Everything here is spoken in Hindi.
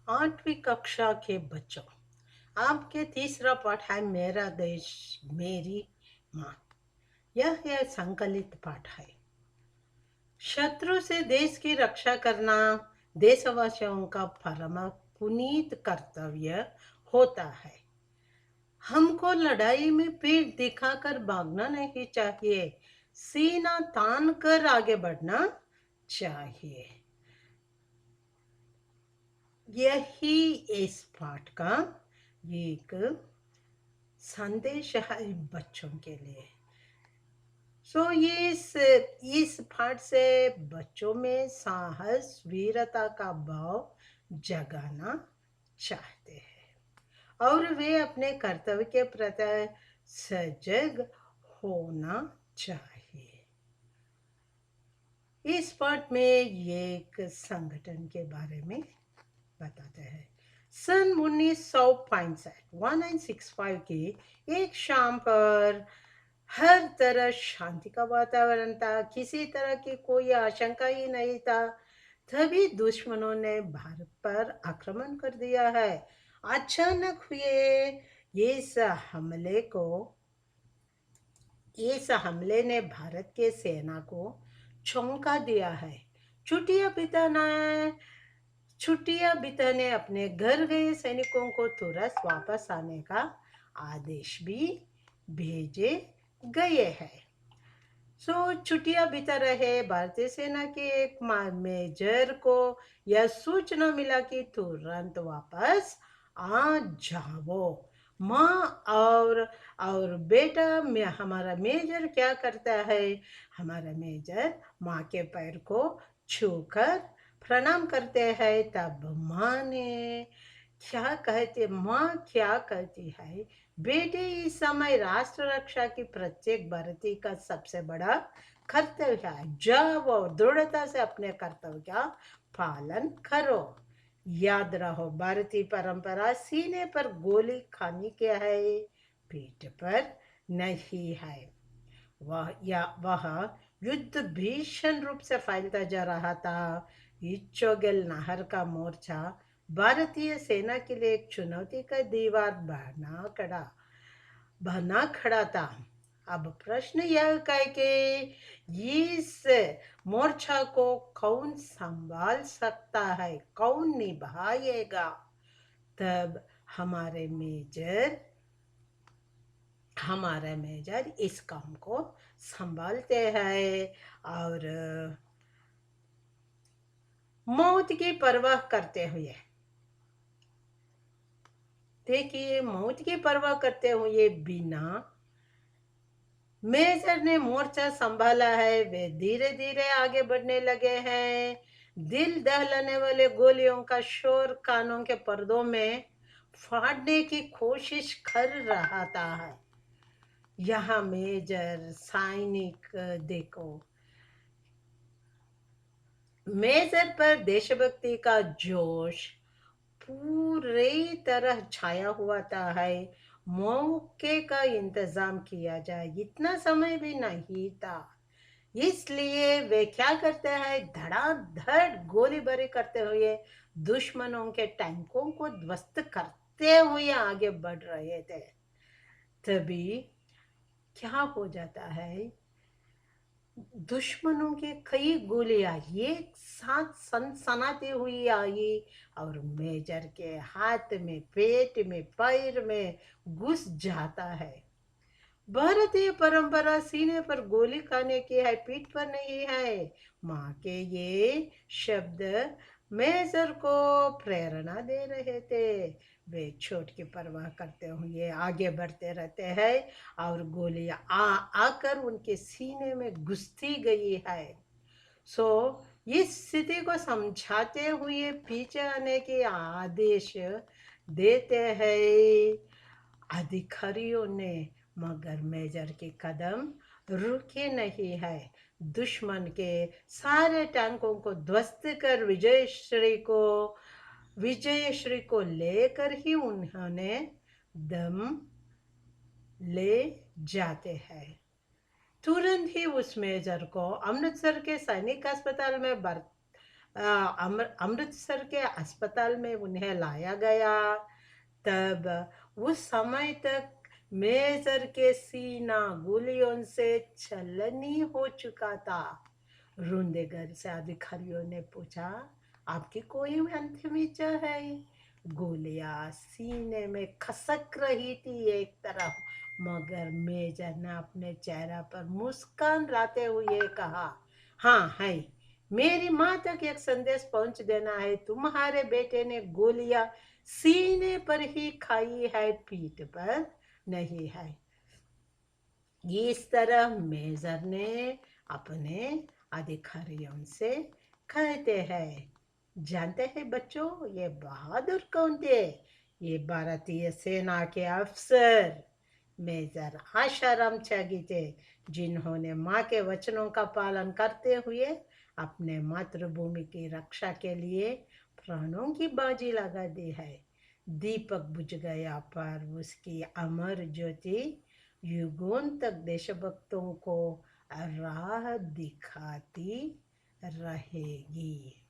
आठवीं कक्षा के बच्चों, आपके तीसरा पाठ है मेरा देश मेरी माँ। यह एक संकलित पाठ है। शत्रु से देश की रक्षा करना देशवासियों का परम पुनीत कर्तव्य होता है। हमको लड़ाई में पीठ दिखाकर भागना नहीं चाहिए, सीना तान कर आगे बढ़ना चाहिए। यही इस पाठ का एक संदेश है बच्चों के लिए। ये इस पाठ से बच्चों में साहस वीरता का भाव जगाना चाहते हैं और वे अपने कर्तव्य के प्रति सजग होना चाहिए। इस पाठ में एक संगठन के बारे में बताते हैं। सन 1965 की एक शाम पर हर तरह शांति का वातावरण था, किसी तरह की कोई आशंका ही नहीं था। तभी दुश्मनों ने भारत पर आक्रमण कर दिया है। अचानक हुए हमले को इस हमले ने भारत के सेना को चौंका दिया है। छुट्टियां बिताना छुट्टियां बिताने अपने घर गए सैनिकों को तुरंत वापस आने का आदेश भी भेजे गए हैं। छुट्टियां बिता रहे भारतीय सेना के एक मेजर को यह सूचना मिला कि तुरंत वापस आ जाओ। माँ और बेटा हमारा मेजर क्या करता है? हमारा मेजर माँ के पैर को छूकर प्रणाम करते हैं। तब माँ क्या कहती है? बेटे, इस समय राष्ट्र रक्षा की प्रत्येक भारतीय का सबसे बड़ा कर्तव्य है। जाओ और दृढ़ता से अपने कर्तव्य का पालन करो। याद रहो, भारतीय परंपरा सीने पर गोली खाने की है, पीठ पर नहीं है। वह युद्ध भीषण रूप से फैलता जा रहा था। इच्चोगेल नहर का मोर्चा भारतीय सेना के लिए एक चुनौती का दीवार बना खड़ा था। अब प्रश्न यह है कि इस मोर्चा को कौन संभाल सकता है, कौन निभाएगा? तब हमारे मेजर इस काम को संभालते हैं और मौत की परवाह करते हुए, देखिए, मौत की परवाह करते हुए बिना मेजर ने मोर्चा संभाला है। वे धीरे धीरे आगे बढ़ने लगे हैं। दिल दहलाने वाले गोलियों का शोर कानों के पर्दों में फाड़ने की कोशिश कर रहा था। यहाँ मेजर सैनिक देखो, मेजर पर देशभक्ति का जोश पूरी तरह छाया हुआ था। मौके का इंतजाम किया जाए इतना समय भी नहीं था, इसलिए वे क्या करते हैं? धड़ाधड़ गोलीबारी करते हुए दुश्मनों के टैंकों को ध्वस्त करते हुए आगे बढ़ रहे थे। तभी क्या हो जाता है? दुश्मनों के कई गोलियां एक साथ सनसनाती हुई आई और मेजर के हाथ में, पेट में, पैर में घुस जाता है। भारतीय परंपरा सीने पर गोली खाने की है, पीठ पर नहीं है। माँ के ये शब्द मेजर को प्रेरणा दे रहे थे। वे चोट की परवाह करते हुए आगे बढ़ते रहते हैं और गोलियां आकर उनके सीने में घुसती गई है। इस स्थिति को समझाते हुए पीछे आने के आदेश देते हैं अधिकारियों ने, मगर मेजर के कदम रुके नहीं है। दुश्मन के सारे टैंकों को ध्वस्त कर विजयश्री को लेकर ही उन्होंने दम ले जाते हैं। तुरंत ही उस मेजर को अमृतसर के सैनिक अस्पताल में अमृतसर के अस्पताल में उन्हें लाया गया। तब उस समय तक मेजर के सीना गोलियों से छलनी हो चुका था। रूंधे घर से अधिकारियों ने पूछा, आपकी कोई अंतिम इच्छा है? गोलियां सीने में खसक रही थी एक तरफ, मगर मेजर ने अपने चेहरे पर मुस्कान लाते हुए कहा, हाँ है। मेरी माँ तक एक संदेश पहुंच देना है। तुम्हारे बेटे ने गोलियां सीने पर ही खाई है, पीठ पर नहीं है। इस तरह मेजर ने अपने अधिकारियों से कहते हैं। जानते हैं बच्चों, ये बहादुर कौन थे? ये भारतीय सेना के अफसर मेजर आशाराम त्यागी थे, जिन्होंने माँ के वचनों का पालन करते हुए अपने मातृभूमि की रक्षा के लिए प्राणों की बाजी लगा दी है। दीपक बुझ गया, पर उसकी अमर ज्योति युगों तक देशभक्तों को राह दिखाती रहेगी।